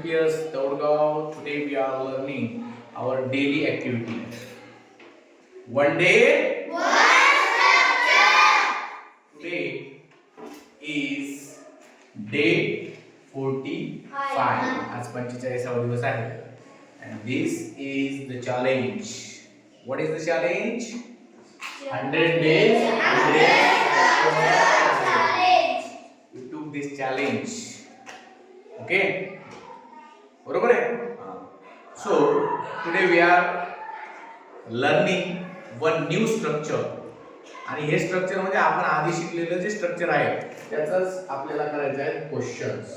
MBBS Daudgaon. Today we are learning our daily activity. One day. Today is day 45. आज 45वा दिवस आहे. And this is the challenge. What is the challenge? 100 days. 100 challenge. We took this challenge. Okay. बरोबर आहे. So today we are learning one new structure. आणि हे structure म्हणजे आपण आधी शिकलेलं जे स्ट्रक्चर आहे त्याचंच आपल्याला करायचं आहे क्वेश्चन्स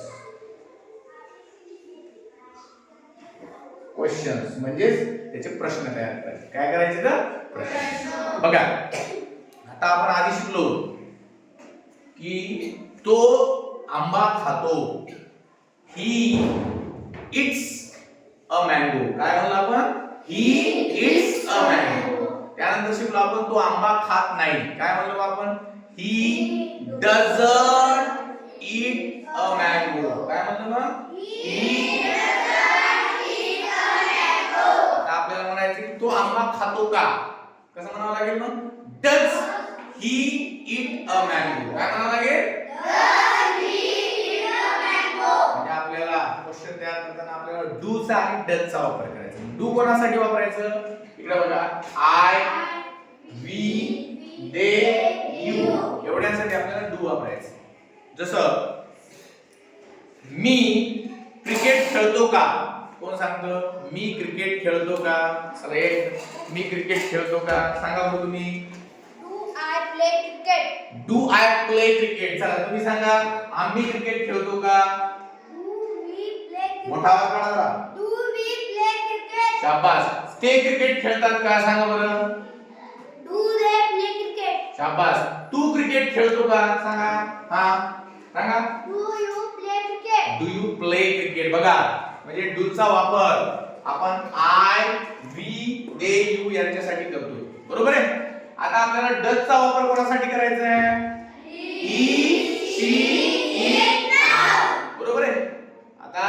म्हणजे त्याचे प्रश्न तयार करायचे. काय करायचे तर प्रश्न. बघा आता आपण आधी शिकलो की तो आंबा खातो. ही इट्स अ मँगो. काय म्हणलं आपण? ही इट्स अ मँगो. त्यानंतर शिकलो आपण तो आंबा खात नाही. काय म्हणलो आपण? He doesn't eat a mango. काय म्हणलं मग? He doesn't eat a mango. आता आपल्याला म्हणायचं की तो आंबा खातो का? कसं म्हणावं लागेल मग? Does he eat a mango. काय म्हणावं लागेल? Does he eat a mango. म्हणजे आपल्याला क्वेश्चन तयार करताना आपल्याला डू चा आणि डज चा वापर करायचा. डू कोणासाठी वापरायचं? इकडे बघा. आय, वी, दे, यू एवढ्यासाठी आपल्याला डू वापरायचं. जसं मी क्रिकेट खेळतो का? कोण सांगतं? मी क्रिकेट खेळतो का? सगळे मी क्रिकेट खेळतो का? सांगा बरं तुम्ही. Do I play cricket. Do I play cricket. चला तुम्ही सांगा. आम्ही क्रिकेट खेळतो का? Do we play cricket. मोठा आवाज काढा जरा. Do we play cricket. शाबास. ते क्रिकेट खेळतात का? सांगा बरं. Do they play cricket. शाबास. तू क्रिकेट खेळतो का? सांगा. हा सांगा. Do you play cricket. Do you play cricket. बघा म्हणजे डू चा वापर आपण आय, वी, दे, यू यांच्यासाठी करतोय. बरोबर आहे. आता आपल्याला डज चा वापर कोणासाठी करायचा आहे? ही, शी, इट, नाउ. बरोबर आहे. आता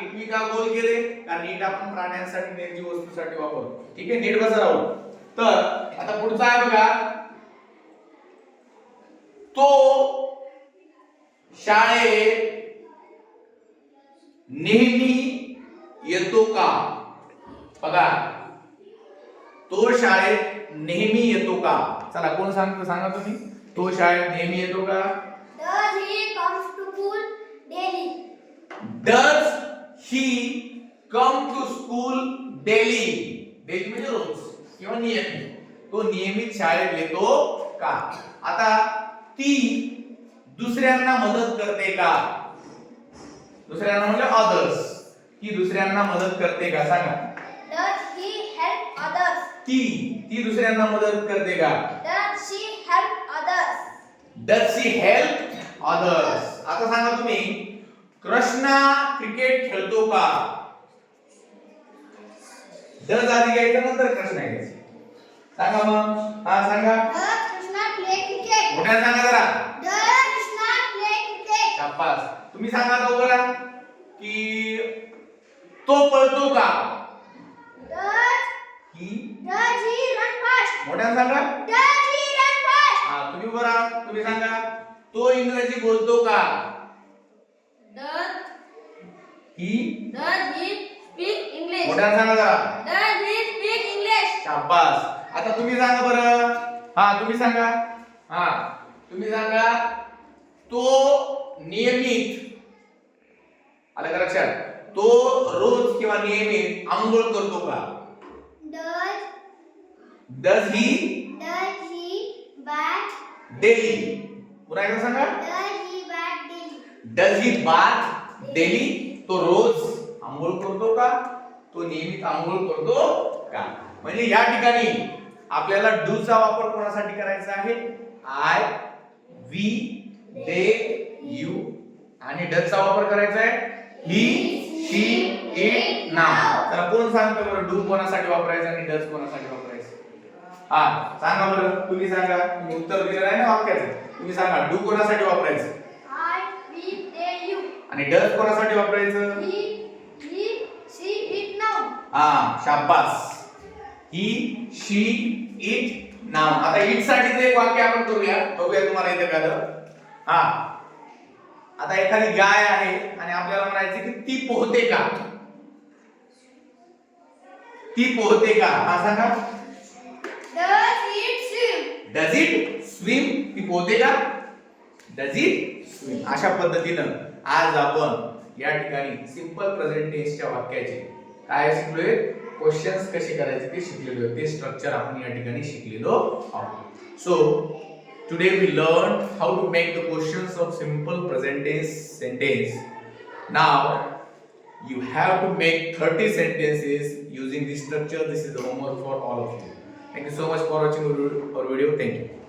इट मी का गोल केले? कारण इट आपण प्राण्यांसाठी निर्जीव वस्तूसाठी वापरतो. ठीक आहे. नीट बसा राहू. तर आता पुढचा आहे बघा. तो शाळेत नेहमी येतो का? बघा तो शाळेत नेहमी येतो का? चला कोण सांगतो? सांगा तुम्ही. तो शाळेत नेहमी येतो का? Does he comes to school daily? Does he come to school daily? Daily म्हणजे रोज किंवा नियमित. तो नियमित शाळेत येतो का? आता ती दुसऱ्यांना मदत करते का? दुसऱ्यांना म्हणजे अदर्स. ती दुसऱ्यांना मदत करते का? सांगा. Does he help others? ती दुसऱ्यांना मदत करते का? Does she help others? Does she help others? आता सांगा तुम्ही. कृष्णा क्रिकेट खेळतो का? डज आधी घ्यायचं नंतर कृष्णा घ्यायचं. सांगा मग. हा सांगा. Does Krishna play cricket? मोठ्या सांगा जरा. Does Krishna play cricket? शाबास. तुम्ही सांगा तो बघा की तो पळतो का? Does he he run fast? मोठ्या सांगा. Does he run fast? हा तुम्ही बघा. तुम्ही सांगा. तो इंग्रजी बोलतो का? Does he he speak English? मोठ्या सांगा जरा. Does he speak English? शाबास. आता तुम्ही सांगा बरं. हा तुम्ही सांगा. हा तुम्ही सांगा. तो नियमित आलं का लक्षात? तो रोज किंवा नियमित आंघोळ करतो का? Does does he bath? Daily. पुन्हा एकदा सांगा. Does he bath daily? Does he bath daily. तो रोज आंघोळ करतो का? तो नियमित आंघोळ करतो का? म्हणजे या ठिकाणी आपल्याला डू चा वापर कोणासाठी करायचा आहे? आय, वी, दे, यू आणि डज चा वापर करायचा आहे ही, शी, इट, नाउ. तर कोण सांगतो बरं डू कोणासाठी वापरायचा आणि डज कोणासाठी वापरायचं? हा सांगा बरं. तुम्ही सांगा. तुम्ही उत्तर दिलं नाही ना वाक्याचं. तुम्ही सांगा डू कोणासाठी वापरायचं? I, we, they, you. आणि डज कोणासाठी वापरायचं? He, शाबास. ही, शी, इट, नाम. आता इट साठीचं एक वाक्य आपण करूया, बघूया तुम्हाला इथे काय हा. आता एखादी गाय आहे आणि आपल्याला म्हणायचं की ती पोहते का? ती पोहते का? हा सांगा. Does it swim? Does it swim? ती पोहते का? Does it swim? अशा पद्धतीनं आज आपण या ठिकाणी सिंपल प्रेझेंट टेन्सच्या वाक्याचे काय शिकलोय, क्वेश्चन्स कसे करायचे ते शिकलेलो आहे. ते स्ट्रक्चर आपण या ठिकाणी शिकलेलो आहोत. So today we learn how to make the questions of simple present tense sentence. Now you have to make 30 sentences using this structure. This is the homework for all of you. Thank you so much for watching our video. Thank you.